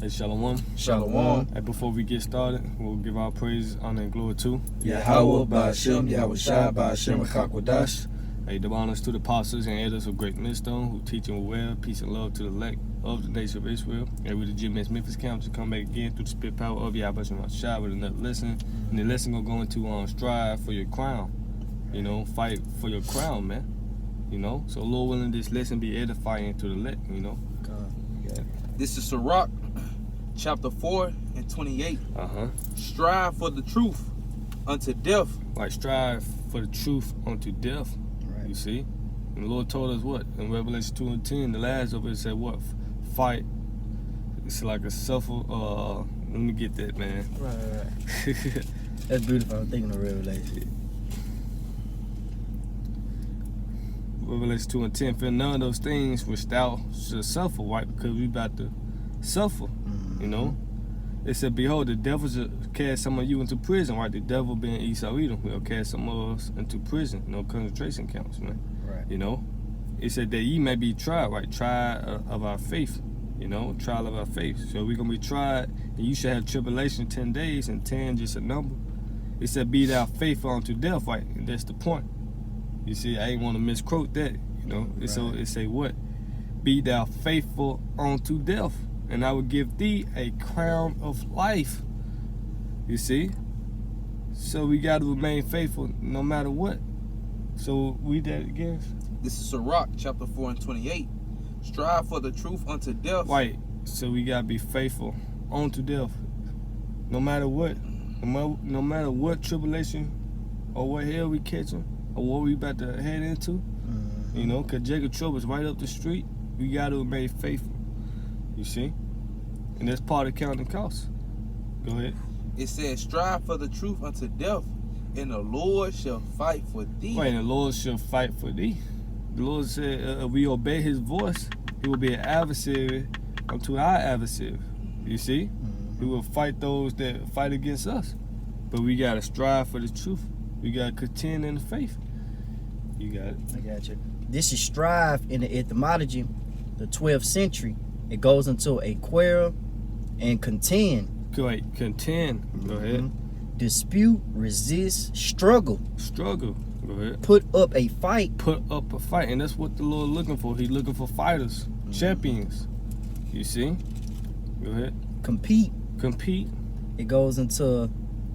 Hey, Shalom. Shalom. Hey, before we get started, we'll give our praise, honor, and glory to Yahweh, Ba'ashem, Yahushua, Ba'ashem, Chakwadash. Hey, the honors to the apostles and elders of Great Millstone who teach and well, peace and love to the elect of the nation of Israel. And with the GMS Memphis Camp to come back again through the spirit power of Yahweh Shah with another lesson. And the lesson gonna go into strive for your crown. You know, fight for your crown, man. You know, so Lord willing, this lesson be edifying to the elect. You know. This is Sirach, chapter 4 and 28. Strive for the truth unto death. Like strive for the truth unto death. Right. You see? And the Lord told us what? In Revelation 2 and 10, the last of it said what? Fight. It's like a suffer. Let me get that, man. Right. That's beautiful. I'm thinking of Revelation. Revelation 2 and 10, for none of those things which thou should suffer, right? Because we about to suffer, you know? It said, behold, the devil shall cast some of you into prison, right? The devil being Esau Edom, will cast some of us into prison, concentration camps, man. Right. You know? It said that ye may be tried, right? Trial of our faith, you know? Trial of our faith. So we're going to be tried, and you shall have tribulation 10 days, and 10 just a number. It said, be thou faithful unto death, right? And that's the point. You see, I ain't want to misquote that, you know. Right. So it say what? Be thou faithful unto death, and I will give thee a crown of life. You see? So we got to remain faithful no matter what. So read that again. This is Sirach, chapter 4 and 28. Strive for the truth unto death. Right. So we got to be faithful unto death. No matter what. No matter what tribulation or what hell we catching, or what we about to head into, you know, because Jacob Trouble is right up the street. We got to remain faithful, you see? And that's part of counting costs. Go ahead. It says, strive for the truth unto death, and the Lord shall fight for thee. Right, and the Lord shall fight for thee. The Lord said, if we obey his voice, he will be an adversary unto our adversary, you see? He will fight those that fight against us. But we got to strive for the truth. We got to contend in the faith. You got it. I got you. This is strive in the etymology, the 12th century. It goes into a quarrel and contend. Right, contend. Go ahead. Dispute, resist, struggle. Struggle. Go ahead. Put up a fight. Put up a fight. And that's what the Lord looking for. He's looking for fighters, champions. You see? Go ahead. Compete. Compete. It goes into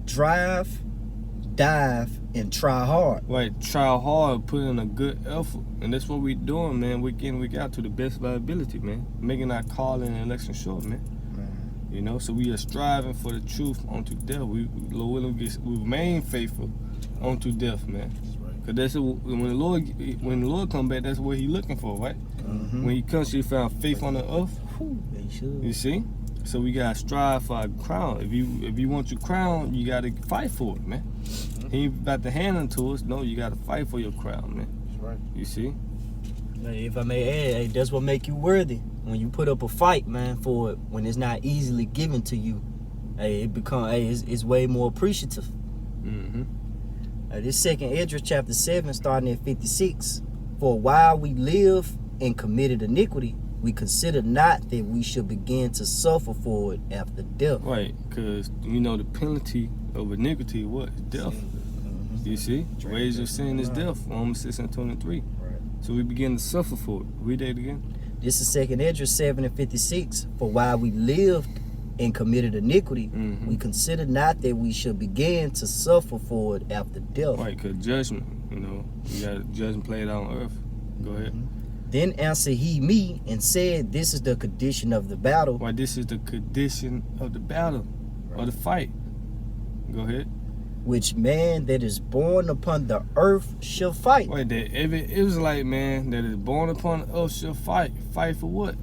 drive, dive, and try hard. Right, try hard, put in a good effort. And that's what we doing, man, week in, week out to the best of our ability, man. Making our call and election short, man. You know, so we are striving for the truth unto death. We remain faithful unto death, man. Cause that's when the Lord come back, that's what he looking for, right? When he comes, he found faith on the earth. You see? So we gotta strive for our crown. If you want your crown, you gotta fight for it, man. He ain't about to hand it to us. No, you gotta fight for your crown, man. That's right. You see? If I may add, hey, that's what make you worthy. When you put up a fight, man, for it, when it's not easily given to you, hey, it's way more appreciative. This second Esdras chapter 7, starting at 56. For while we live in committed iniquity, we consider not that we should begin to suffer for it after death. Right, because you know the penalty of iniquity, what? Is death. You see? The wages of sin is death. Romans 6 and 23. Right. So we begin to suffer for it. Read that again. This is second Esdras 7 and 56. For while we lived and committed iniquity, we consider not that we should begin to suffer for it after death. Right, because judgment, you know, you got judgment played out on earth. Go ahead. Then answered he me and said, this is the condition of the battle. Why, this is the condition of the battle, or the fight. Go ahead. Which man that is born upon the earth shall fight. Wait, that every Israelite man that is born upon the earth shall fight. Fight for what?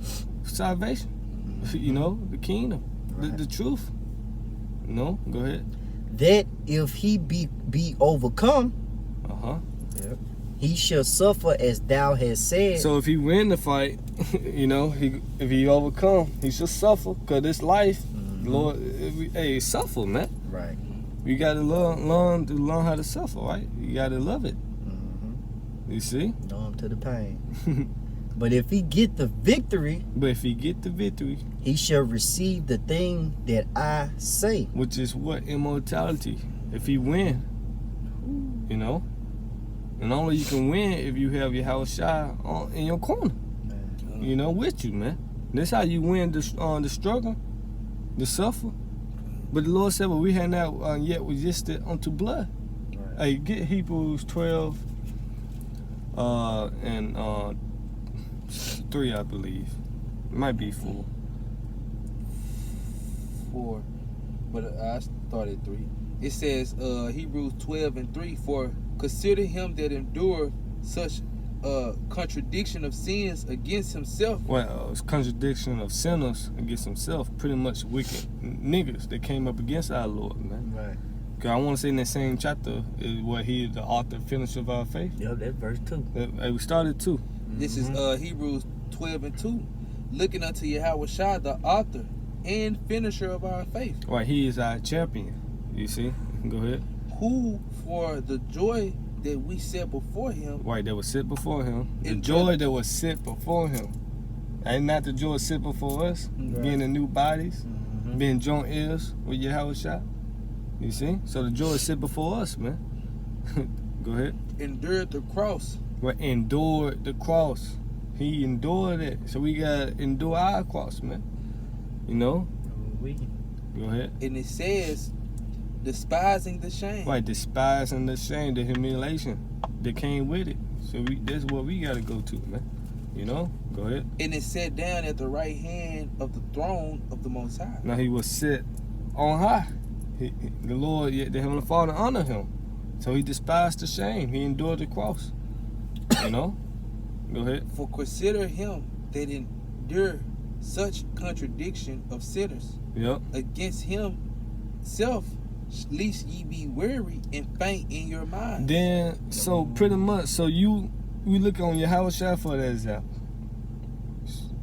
Salvation. You know, the kingdom, the truth. You know, go ahead. That if he be overcome, he shall suffer as thou hast said. So if he win the fight, you know, if he overcome, he shall suffer. Cause this life, Lord, hey, suffer, man. Right. You gotta learn how to suffer, right? You gotta love it. You see? Numb to the pain. But if he get the victory, he shall receive the thing that I say. Which is what? Immortality. If he win, you know, and only you can win if you have your Yahushua in your corner, you know, with you, man. That's how you win the struggle, the suffer. But the Lord said, well, we had not yet resisted unto blood. Right. Hey, get Hebrews 12 and 3, I believe. It might be 4. 4, but I started 3. It says Hebrews 12 and 3, for consider him that endured such contradiction of sins against himself. Well, it's contradiction of sinners against himself. Pretty much wicked niggas that came up against our Lord, man. Right. Cause I want to say in that same chapter is where he is the author, finisher of our faith. Yep, that's verse 2. Hey, we started 2. This is Hebrews 12 and 2. Looking unto Yahushua, the author and finisher of our faith. Right, he is our champion. You see? Go ahead. Who for the joy that we set before him. Right, that was set before him. The In joy that was set before him. And not the joy set before us. Right. Being in new bodies. Mm-hmm. Being joint heirs with Yahushua. You see? So the joy is set before us, man. Go ahead. Endured the cross. Right, endured the cross. He endured it. So we gotta endure our cross, man. You know? Go ahead. And it says, despising the shame. Right, despising the shame, the humiliation that came with it. So that's what we gotta go to, man. You know? Go ahead. And it sat down at the right hand of the throne of the Most High. Now he was set on high. The Lord, the Heavenly Father, honored him. So he despised the shame. He endured the cross. You know? Go ahead. For consider him that endured such contradiction of sinners Yep. against himself, lest ye be weary and faint in your mind. Then, so pretty much, so we look on Yahushua for that example.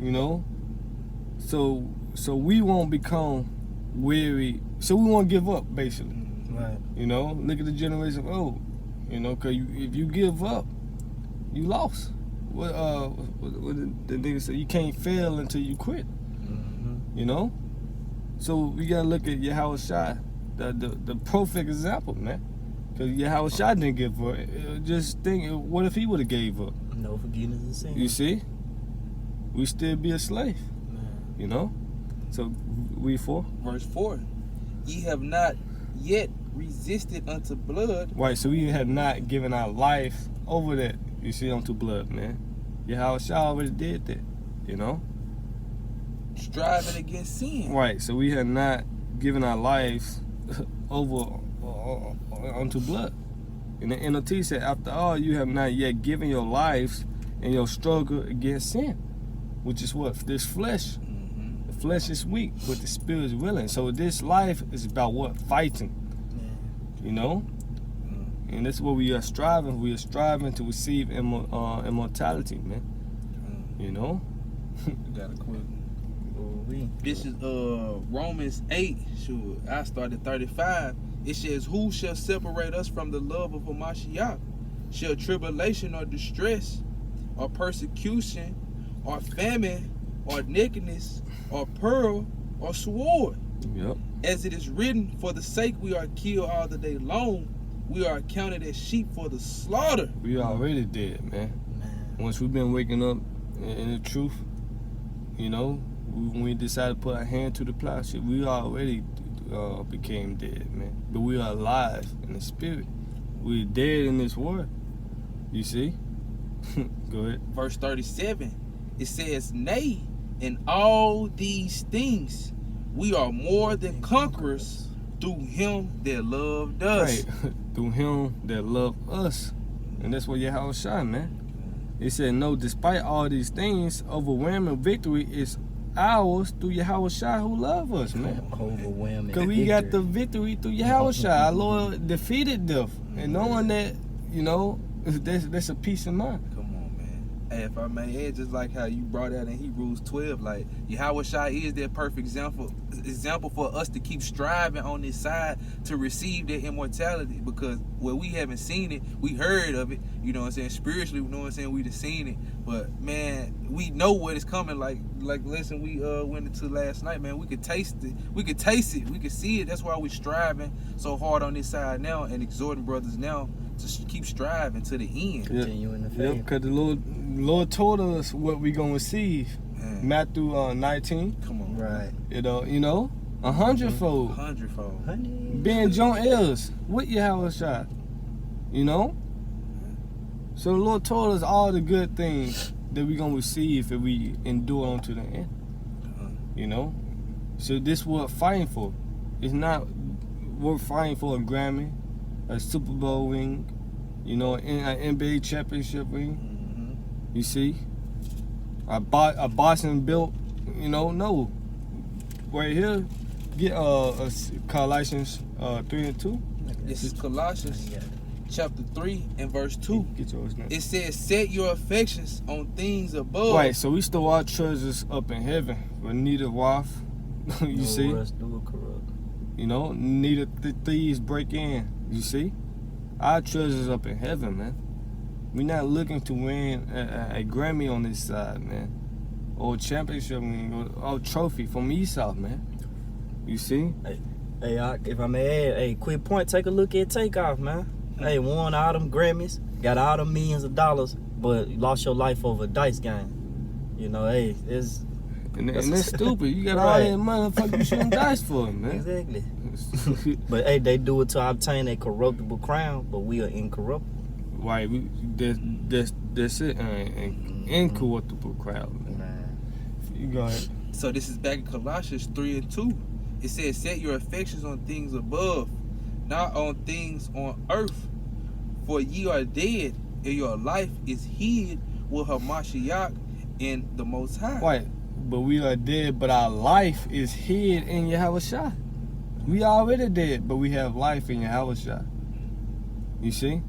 You know? So we won't become weary. So we won't give up, basically. Right. You know? Look at the generation of old. You know? Because if you give up, you lost. What the nigga said, you can't fail until you quit. Mm-hmm. You know? So we gotta look at Yahushua, the perfect example, man. Because Yahushua didn't give up. Just think, what if he would have gave up? No forgiveness of sin. You see? We still be a slave. Man. You know? So we 4. Verse 4. Ye have not yet resisted unto blood. Right, so we have not given our life over that, you see, unto blood, man. Yahushua already did that, you know? Striving against sin. Right, so we have not given our lives over unto blood. And the NLT said, after all, you have not yet given your lives in your struggle against sin, which is what? This flesh. Mm-hmm. The flesh is weak, but the spirit is willing. So this life is about what? Fighting, you know? And that's what we are striving. We are striving to receive immortality, man. You know? You gotta quit. Ooh-wee. This is Romans 8. Sure, I started 35. It says, who shall separate us from the love of Hamashiach? Shall tribulation or distress or persecution or famine or nakedness or peril or sword? Yep. As it is written, for the sake we are killed all the day long, we are accounted as sheep for the slaughter. We already dead, man. Man. Once we've been waking up in the truth, you know, when we decided to put our hand to the plowshare, we already became dead, man. But we are alive in the spirit. We're dead in this world. You see? Go ahead. Verse 37, it says, nay, in all these things we are more than conquerors through him that loved us. Right. Through him that loved us. And that's what Yahushua, man. It said, no, despite all these things, overwhelming victory is ours through Yahushua who love us, man. Overwhelming. Because we got the victory through Yahushua. Our Lord defeated death. And knowing that, you know, that's a peace of mind. Come on, man. Hey, if I may add, just like how you brought out in Hebrews 12, like Yahweh Shai is that perfect example for us to keep striving on this side to receive that immortality, because where we haven't seen it, we heard of it, you know what I'm saying, spiritually, you know what I'm saying, we done seen it, but man, we know what is coming, like listen, we went into last night, man, we could taste it, we could see it. That's why we striving so hard on this side now and exhorting brothers now to keep striving to the end. Continue in the Yeah, faith. because the Lord told us what we gonna receive. Man, Matthew 19. come on, Right. You know, 100-fold. 100-fold. Honey. Being joint heirs with Yahweh Shai. You know? So the Lord told us all the good things that we gonna receive if we endure on to the end. You know? So this what fighting for. It's not we're fighting for a Grammy, a Super Bowl ring, you know, an NBA championship ring. Mm-hmm. You see? A Boston built, you know, no. Right here, get Colossians 3:2. This is Colossians Yeah. chapter 3 and verse 2. Get yours now. It says, set your affections on things above. Right, so we store our treasures up in heaven, where neither wath, you No see, rust do it corrupt. you know, neither thieves break in. You see, our treasures up in heaven, man. We're not looking to win a Grammy on this side, man, or a championship ring, or a trophy from Esau, man. You see, Hey, if I may add, hey, quick point, take a look at Takeoff, man. Hey, won all them Grammys, got all them millions of dollars, but you lost your life over a dice game. You know, hey, it's and that's stupid. You got all Right. that motherfucker you shooting dice for, man. exactly. But hey, they do it to obtain a corruptible crown, but we are incorruptible. Right, that's it, an incorruptible crowd, man. You go ahead. So this is back in Colossians 3 and 2. It says, set your affections on things above, not on things on earth. For ye are dead, and your life is hid with Hamashiach in the Most High. Right, but we are dead, but our life is hid in Yahweh Shai. We already dead, but we have life in Yahweh Shai. You see?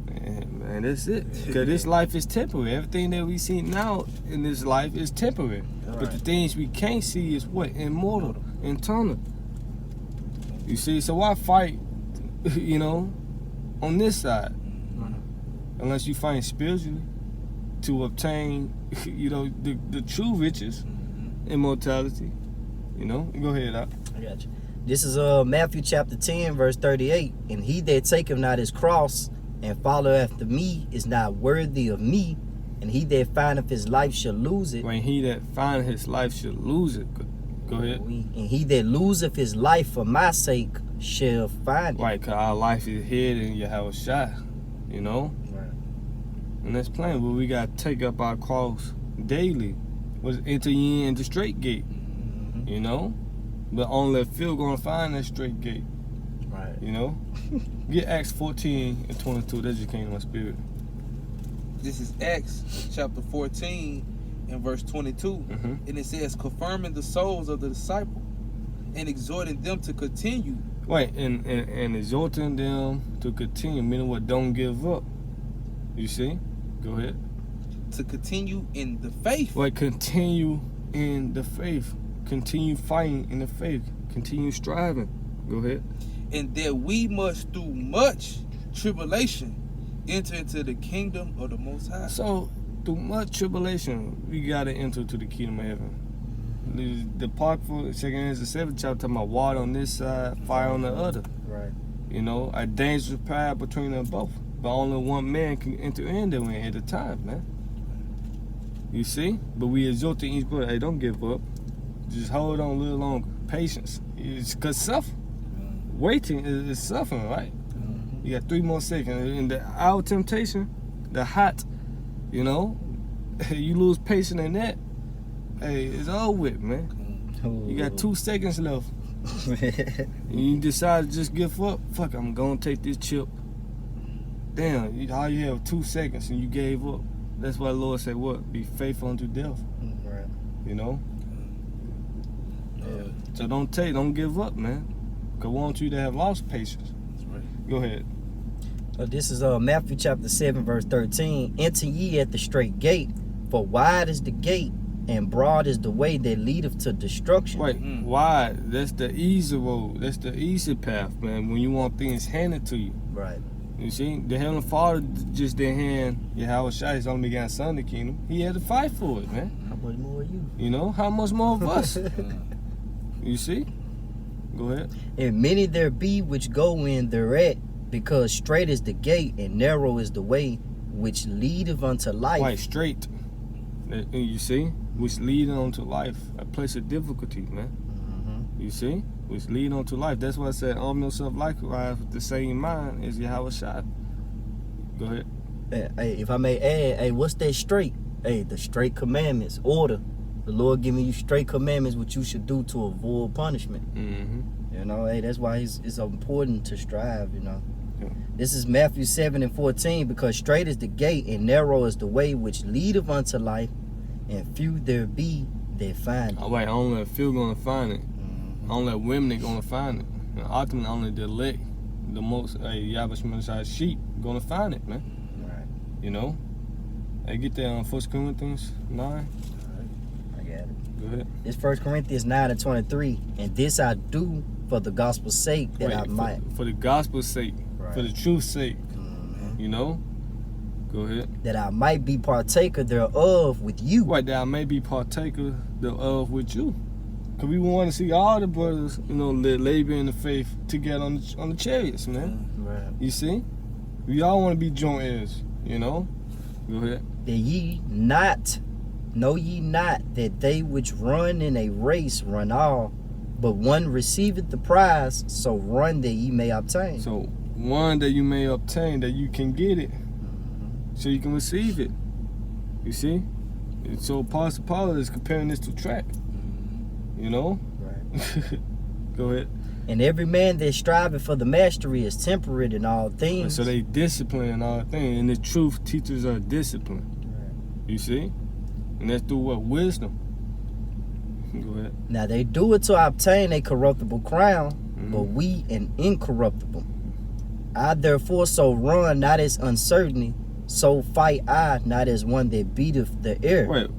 Man, that's it. Because this life is temporary. Everything that we see now in this life is temporary. But the things we can't see is what? Immortal, eternal. You see? So why fight, you know, on this side? Unless you fight spiritually to obtain, you know, the true riches, immortality. You know? Go ahead, Doc. I got you. This is Matthew chapter 10, verse 38. And he that taketh not his cross and follow after me is not worthy of me. And he that findeth his life shall lose it. When he that find his life shall lose it. Go ahead. And he that loseth his life for my sake shall find it. Right, because our life is hid in Yahweh Shai, you know? Right. And that's plain, but we got to take up our cross daily. Was enter ye in the straight gate, Mhm. you know? But only a few going to find that straight gate, Right. you know? Get Acts 14 and 22, that just came to my spirit. This is Acts chapter 14 and verse 22. Mm-hmm. And it says, confirming the souls of the disciple and exhorting them to continue. Right, and exhorting them to continue, meaning what? Don't give up. You see? Go ahead. To continue in the faith. Right, continue in the faith. Continue fighting in the faith. Continue striving. Go ahead. And that we must through much tribulation enter into the kingdom of the Most High. So, through much tribulation, we got to enter to the kingdom of heaven. The part for 2 Corinthians 7 chapter talking about water on this side, fire on the other. Right. You know, a dangerous path between them both. But only one man can enter in there at a time, man. You see? But we exhort to each brother, hey, don't give up. Just hold on a little longer. Patience. It's because suffering. Waiting is suffering, right? Mhm. You got 3 more seconds. In the hour of temptation, the hot, you know, you lose patience in that, hey, it's all with, man. You got 2 seconds left. And you decide to just give up. Fuck, I'm gonna take this chip. Damn, all you have 2 seconds and you gave up. That's why the Lord said what? Be faithful unto death. Right. You know? Yeah. So don't give up, man. Cause we want you to have lost patience. That's right. Go ahead. This is Matthew chapter 7, verse 13. Enter ye at the straight gate, for wide is the gate, and broad is the way that leadeth to destruction. Wait, why? That's the easy road. That's the easy path, man. When you want things handed to you. Right. You see, the Heavenly Father just didn't hand Yahweh Shai his only begotten Son the kingdom. He had to fight for it, man. How much more are you? You know, how much more of us? You see? Go ahead. And many there be which go in thereat, because straight is the gate, and narrow is the way which leadeth unto life. Right, straight. You see? Which lead unto life. A place of difficulty, man. You see? Which lead on to life. That's why I said, arm yourself likewise with the same mind as Yahweh Shai. Go ahead. Hey, if I may add, hey, what's that straight? Hey, the straight commandments, order. The Lord giving you straight commandments, what you should do to avoid punishment. Mm-hmm. You know, hey, that's why it's important to strive, you know. Yeah. This is Matthew 7 and 14, because straight is the gate, and narrow is the way which leadeth unto life, and few there be that find it. Oh, wait, only a few gonna find it. Only women are gonna find it. And ultimately, only the elect, the most Yahweh Shai sheep, gonna find it, man. Right. You know? Hey, get that on 1 Corinthians 9. I got it. Go ahead. It's 1 Corinthians 9 and 23. And this I do for the gospel's sake, that I might. For the gospel's sake, for the truth's sake, you know? Go ahead. That I might be partaker thereof with you. Right, that I may be partaker thereof with you. Cause we want to see all the brothers, you know, labor in the faith together on the chariots, man. Right. You see, we all want to be joint heirs, you know. Go ahead. That know ye not that they which run in a race run all, but one receiveth the prize, so run that ye may obtain. So one that you may obtain, that you can get it, so you can receive it. You see, and so Apostle Paul is comparing this to track. You know? Right. Go ahead. And every man that striveth for the mastery is temperate in all things. So they discipline in all things. And the truth teachers are disciplined. Right. You see? And that's through what? Wisdom. Go ahead. Now they do it to obtain a corruptible crown, but we an incorruptible. I therefore so run, not as uncertainty, so fight I, not as one that beateth the air. Wait.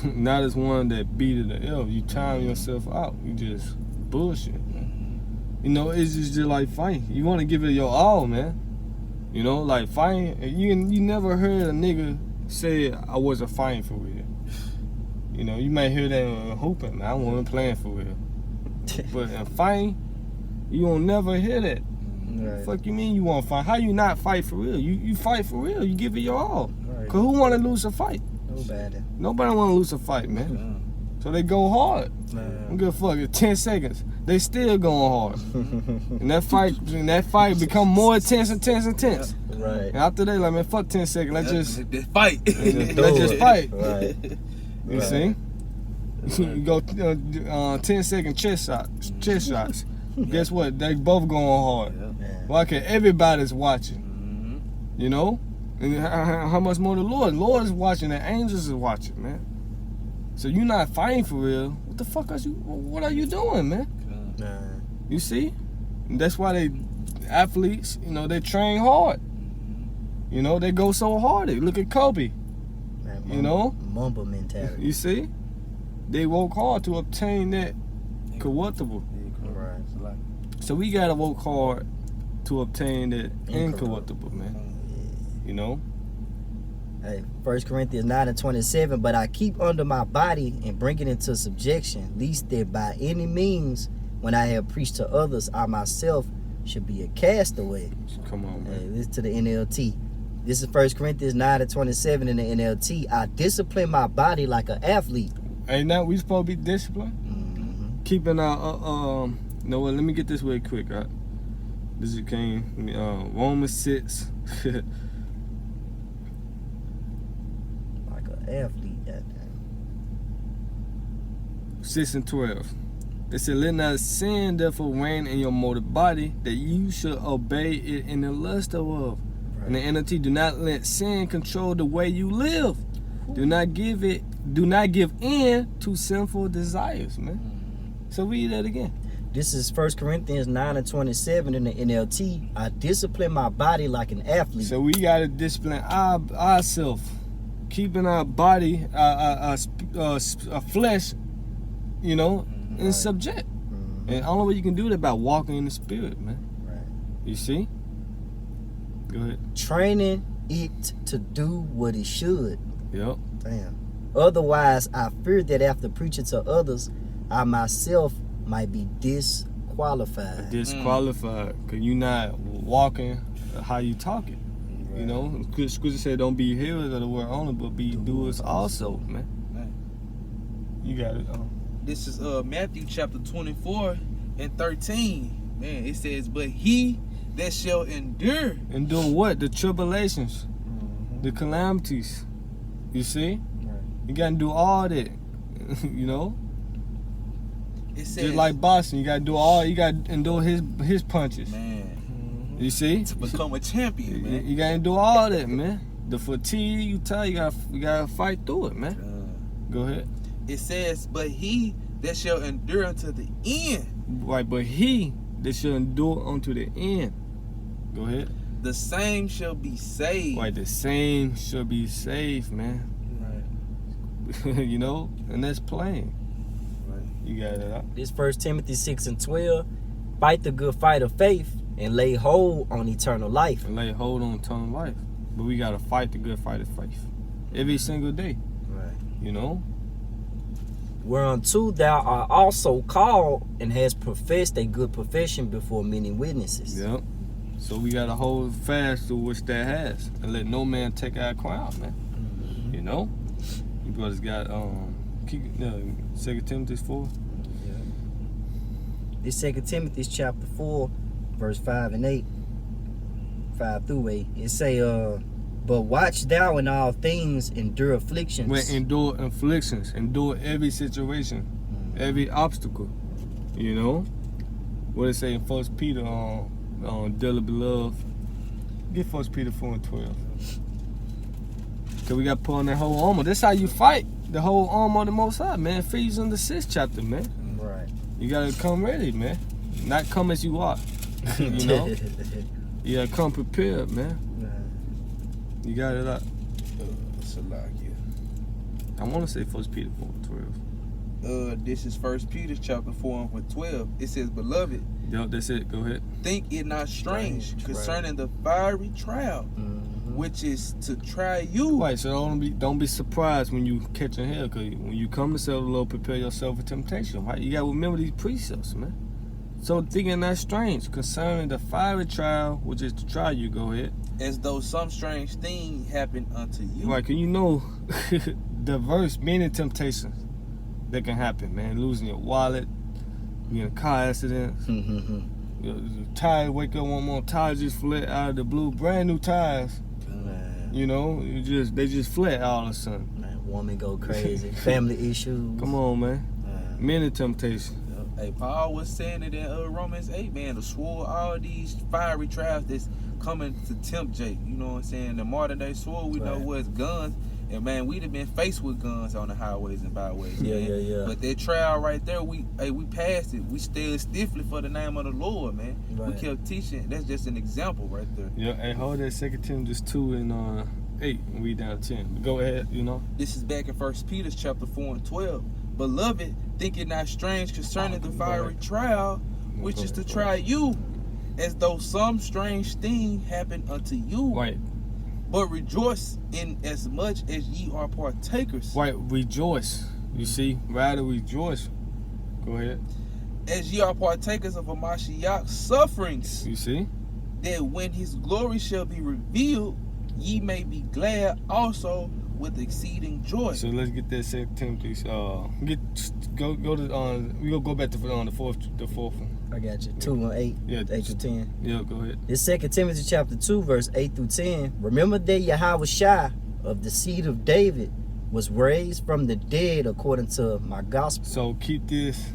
Not as one that beat the L. You time yourself out. You just bullshit, man. You know, it's just like fighting. You want to give it your all, man. You know, like fighting. You never heard a nigga say I wasn't fighting for real. You know, you might hear that hooping. Man, I wasn't playing for real. But in fighting, you won't never hear that. Right. Fuck you mean you want to fight? How you not fight for real? You fight for real. You give it your all. Right. Cause who want to lose a fight? Nobody. Nobody want to lose a fight, man. So they go hard. I'm good. Fuck it. 10 seconds. They still going hard. and that fight become more intense. Right. And after they like, man, fuck 10 seconds. Let's just fight. let's just fight. Right. You see? You go 10-second chest shots. Guess what? They both going hard. Yeah. Why? Cause everybody's watching. You know? And how much more the Lord? Lord is watching, the angels is watching, man. So you not fighting for real. What the fuck what are you doing, man? You see? And that's why athletes, you know, they train hard. You know, they go so hard. Look at Kobe. Man, you know? Mamba mentality. You see? They work hard to obtain that corruptible. Right. So we gotta work hard to obtain that incorruptible, man. You know? Hey, 1 Corinthians 9 and 27, but I keep under my body and bring it into subjection, lest that by any means, when I have preached to others, I myself should be a castaway. Come on, man. Hey, listen to the NLT. This is 1 Corinthians 9 and 27 in the NLT. I discipline my body like an athlete. Ain't that we supposed to be disciplined? Keeping our, you know what, let me get this way quick, right? This is Romans 6. Like an athlete, that 6 and 12. It said, let not sin therefore reign in your mortal body, that you should obey it in the lust thereof. And the NLT, do not let sin control the way you live. Do not give in to sinful desires, man. So read that again. This is 1 Corinthians 9:27 in the NLT. I discipline my body like an athlete. So we gotta discipline ourselves, keeping our body, our flesh, you know, in Right. subject. Mhm. And only way you can do that by walking in the spirit, man. Right. You see? Go ahead. Training it to do what it should. Yep. Damn. Otherwise, I fear that after preaching to others, I myself might be disqualified. Disqualified because you're not walking how you talking. You know, Scripture said, "Don't be hearers of the word only, but be doers also." Man, Man. you got it. This is Matthew chapter 24 and 13. Man, it says, but he that shall endure. Endure what? The tribulations, Mhm. the calamities. You see, Right. you gotta do all that. You know, It says, just like boxing, you gotta do all. You gotta endure his punches. man, You see, to become a champion, man. you gotta do all that, man. The fatigue, you gotta fight through it, man. Go ahead. It says, but he that shall endure unto the end, Right, but he that shall endure unto the end. Go ahead. the same shall be saved. Right, the same shall be saved, man. Right. You know, and that's plain. Right. You got it up. This 1 Timothy 6:12. Fight the good fight of faith and lay hold on eternal life. And lay hold on eternal life. But we gotta fight the good fight of faith every single day. Right. You know. Whereunto thou art also called and has professed a good profession before many witnesses. Yep. So we gotta hold fast to which that has, and let no man take our crown, man. Mhm. You know. You brothers got 2 Timothy 4. This 2 Timothy chapter 4, verse 5 and 8. 5 through 8. It say, but watch thou in all things, endure afflictions. When endure afflictions, endure every situation, every obstacle. You know. What it say in 1 Peter dearly beloved. Get 1 Peter 4 and 12. Cause we got to put on that whole armor. That's how you fight. The whole armor of the Most High, man. Ephesians the 6th chapter, man. Right. You gotta come ready, man. Not come as you are. You know. You gotta come prepared, man. You got it up. Salakia. I want to say 1 Peter 4 and 12. This is 1 Peter chapter 4 and 12. It says, beloved, Yep, that's it. Go ahead. think it not strange Strange, concerning the fiery trial, Mhm. which is to try you. Right, so don't be surprised when you catching hell, cause when you come to serve the Lord, prepare yourself for temptation. Right, you gotta remember these precepts, man. So thinking that strange concerning the fiery trial, which is to try you. Go ahead. As though some strange thing happened unto you. Right, cause you know, diverse many temptations that can happen, man. Losing your wallet, being in a car accident, your tires wake up one more, tires just flat out of the blue, brand new tires. Man, You know, they just flat all of a sudden. man, woman go crazy. Family issues. Come on, man. Man. Many temptations. Hey, Paul was saying it in Romans 8, man, to swore all these fiery trials that's coming to tempt Jake. You know what I'm saying? The modern day sword, we know Right. was guns. And man, we'd have been faced with guns on the highways and byways. Yeah, man. yeah. But that trial right there, we passed it. We stood stiffly for the name of the Lord, man. We Right. kept teaching. That's just an example right there. Yeah, hey, hold that 2 Timothy 2 and 8, and we down to 10. But go ahead, you know. This is back in 1 Peter chapter 4 and 12. Beloved, think it not strange concerning the fiery trial, which is to try you, as though some strange thing happened unto you. Right, But rejoice in as much as ye are partakers. right, rejoice. You see, rather rejoice. Go ahead. As ye are partakers of a Mashiach's sufferings, You see? that when his glory shall be revealed, ye may be glad also with exceeding joy. So let's get that 2 Timothy. Go to we gonna go back to the fourth one. I got you. 2 and 8. Yeah, 8 to 10. Yeah, go ahead. This 2 Timothy chapter 2, verse 8 through 10. Remember that Yahweh Shai of the seed of David was raised from the dead according to my gospel. So keep this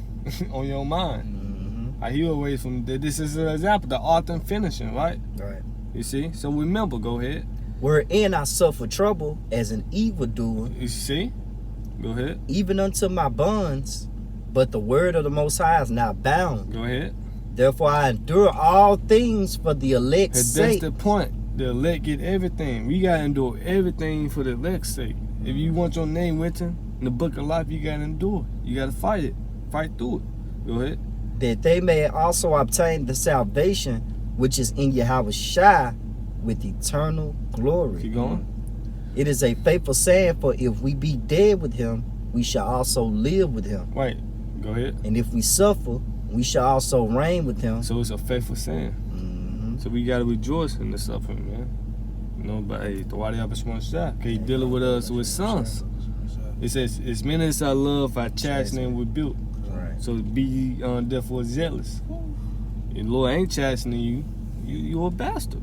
on your mind. Mm-hmm. He was raised from the dead. This is an example, the author and finishing, right? Right. You see? So remember, go ahead. Wherein I suffer trouble as an evildoer, You see? Go ahead. even unto my bonds, But the word of the Most High is not bound. Go ahead. Therefore I endure all things for the elect's That's sake. the point. The elect get everything. We gotta endure everything for the elect's sake. If you want your name written in the book of life, you gotta endure. You gotta fight it. Fight through it. Go ahead. That they may also obtain the salvation which is in Yahweh Shai with eternal glory. Keep going. It is a faithful saying, for if we be dead with him, we shall also live with him. Wait. Go ahead. And if we suffer, we shall also reign with him. So it's a faithful saying. Mhm. So we gotta rejoice in the suffering, man. You know, but hey, the Wadi Abishwan Shah, okay, he dealing with us with sons. It says, as many as I love, I chasten and rebuke. Right. So be ye therefore zealous. And Lord ain't chastening you, you're a bastard.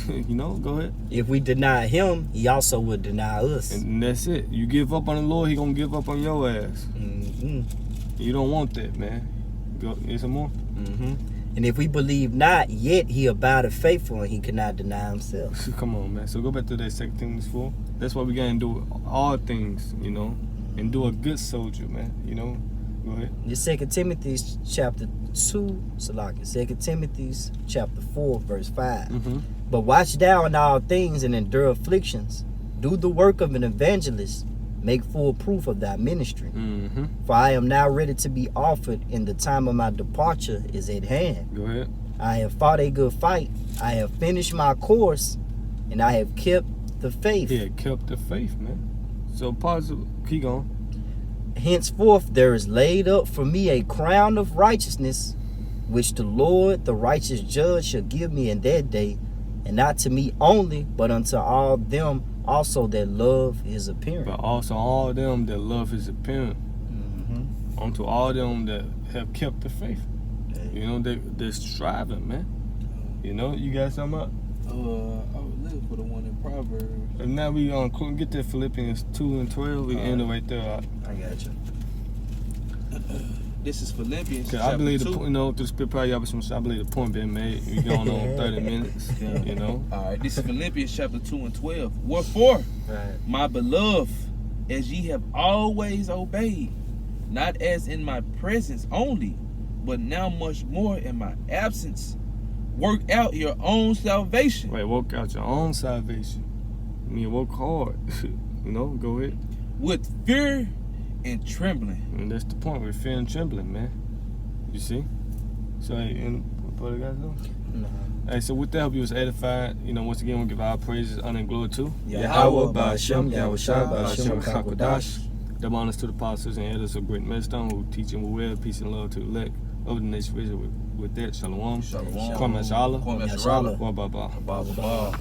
You know, go ahead. If we deny him, he also will deny us. And that's it. You give up on the Lord, he gonna give up on your ass. Mhm. You don't want that, man. Go, is some more? Mhm. And if we believe not, yet he abideth faithful, and he cannot deny himself. Come on, man. So go back to that 2 Timothy 4. That's why we gotta do all things, you know, and do a good soldier, man. You know, go ahead. The 2 Timothy chapter 2, Salaki, 2 Timothy chapter 4, verse 5. Mm-hmm. But watch thou in all things and endure afflictions. Do the work of an evangelist. Make full proof of thy ministry. Mm-hmm. For I am now ready to be offered, and the time of my departure is at hand. Go ahead. I have fought a good fight. I have finished my course, and I have kept the faith. He had kept the faith, man. So positive. Keep going. Henceforth there is laid up for me a crown of righteousness, which the Lord, the righteous judge, shall give me in that day, and not to me only, but unto all them also that love his appearing. But also all them that love his appearance. Mm-hmm. Unto all them that have kept the faith. You know, they're striving, man. You know, you got something up? I was looking for the one in Proverbs. And now we get that Philippians 2 and 12. We end it right there. I got you. This is Philippians Cause chapter I believe 2. you know, through the Spirit probably I believe the point being made. We going on 30 minutes. Yeah. You know. All right, this is Philippians chapter 2 and 12. Wherefore, Right. my beloved, as ye have always obeyed, not as in my presence only, but now much more in my absence, work out your own salvation. Right, work out your own salvation. I mean, work hard. You know, go ahead. With fear and trembling. And that's the point. We're fear and trembling, man. You see? So, hey, and what the guys do? No. Hey, so with that, I hope you was edified. You know, once again, we give our praises, honor, and glory to Yahweh, Ba'ashem, Yahweh Shai, Ba'ashem, Kakodash. Double honors to the apostles and elders of Great Millstone who teach and will wear peace and love to the elect of the nation of Israel. With that, shalom. Shalom. Kwame Shala. Kwame Shala. Shala. Wa ba ba. Ba, ba, ba.